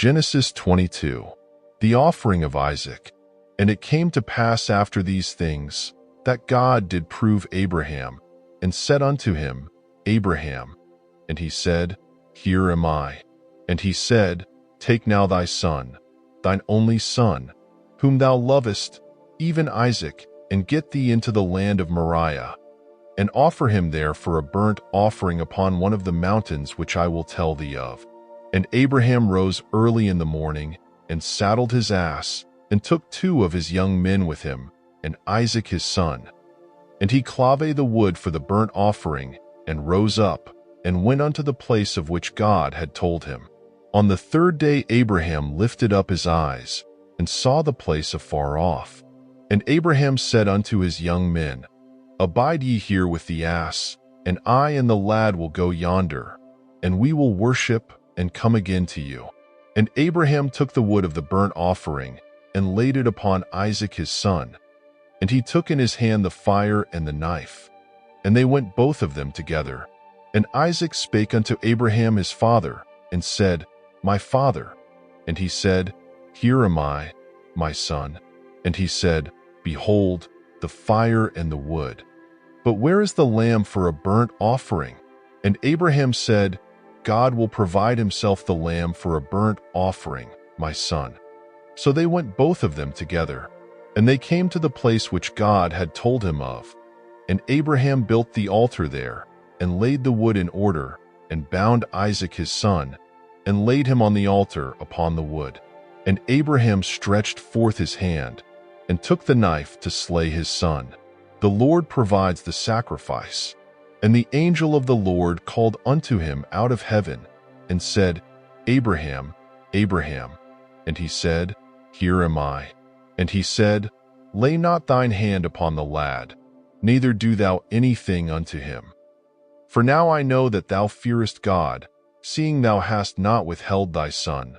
Genesis 22. The offering of Isaac. And it came to pass after these things, that God did prove Abraham, and said unto him, Abraham. And he said, Here am I. And he said, Take now thy son, thine only son, whom thou lovest, even Isaac, and get thee into the land of Moriah, and offer him there for a burnt offering upon one of the mountains which I will tell thee of. And Abraham rose early in the morning, and saddled his ass, and took 2 of his young men with him, and Isaac his son. And he clave the wood for the burnt offering, and rose up, and went unto the place of which God had told him. On the 3rd day Abraham lifted up his eyes, and saw the place afar off. And Abraham said unto his young men, Abide ye here with the ass, and I and the lad will go yonder, and we will worship, and come again to you. And Abraham took the wood of the burnt offering, and laid it upon Isaac his son. And he took in his hand the fire and the knife. And they went both of them together. And Isaac spake unto Abraham his father, and said, My father. And he said, Here am I, my son. And he said, Behold, the fire and the wood. But where is the lamb for a burnt offering? And Abraham said, God will provide himself the lamb for a burnt offering, my son. So they went both of them together. And they came to the place which God had told him of. And Abraham built the altar there, and laid the wood in order, and bound Isaac his son, and laid him on the altar upon the wood. And Abraham stretched forth his hand, and took the knife to slay his son. The Lord provides the sacrifice. And the angel of the Lord called unto him out of heaven, and said, Abraham, Abraham. And he said, Here am I. And he said, Lay not thine hand upon the lad, neither do thou anything unto him. For now I know that thou fearest God, seeing thou hast not withheld thy son,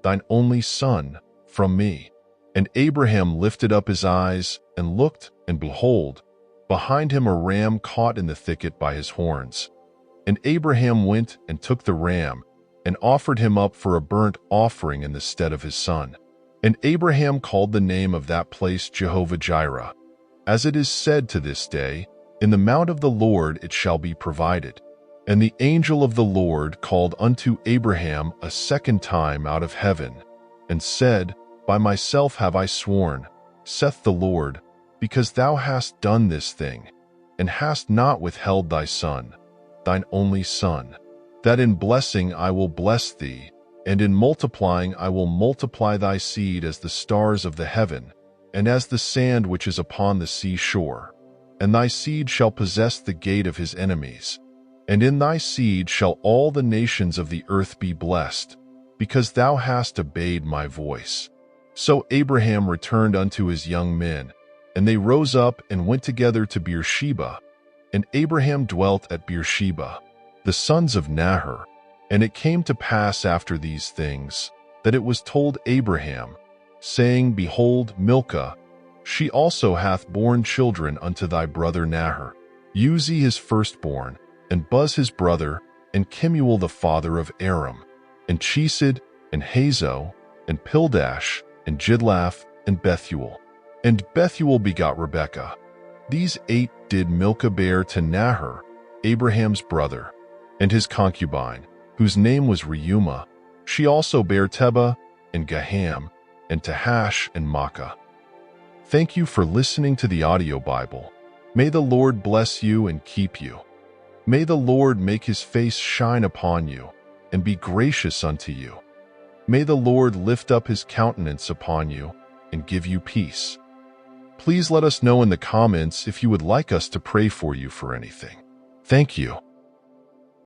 thine only son, from me. And Abraham lifted up his eyes, and looked, and behold, behind him a ram caught in the thicket by his horns. And Abraham went and took the ram, and offered him up for a burnt offering in the stead of his son. And Abraham called the name of that place Jehovah-Jireh. As it is said to this day, In the mount of the Lord it shall be provided. And the angel of the Lord called unto Abraham a second time out of heaven, and said, By myself have I sworn, saith the Lord, because thou hast done this thing, and hast not withheld thy son, thine only son, that in blessing I will bless thee, and in multiplying I will multiply thy seed as the stars of the heaven, and as the sand which is upon the sea shore. And thy seed shall possess the gate of his enemies. And in thy seed shall all the nations of the earth be blessed, because thou hast obeyed my voice. So Abraham returned unto his young men, and they rose up and went together to Beersheba. And Abraham dwelt at Beersheba, the sons of Nahor. And it came to pass after these things, that it was told Abraham, saying, Behold, Milcah, she also hath borne children unto thy brother Nahor, Uzi his firstborn, and Buz his brother, and Kemuel the father of Aram, and Chesed, and Hazo, and Pildash, and Jidlaph, and Bethuel. And Bethuel begot Rebekah. These 8 did Milcah bear to Nahor, Abraham's brother, and his concubine, whose name was Reumah. She also bare Tebah, and Gaham, and Tahash, and Maacah. Thank you for listening to the audio Bible. May the Lord bless you and keep you. May the Lord make his face shine upon you, and be gracious unto you. May the Lord lift up his countenance upon you, and give you peace. Please let us know in the comments if you would like us to pray for you for anything. Thank you.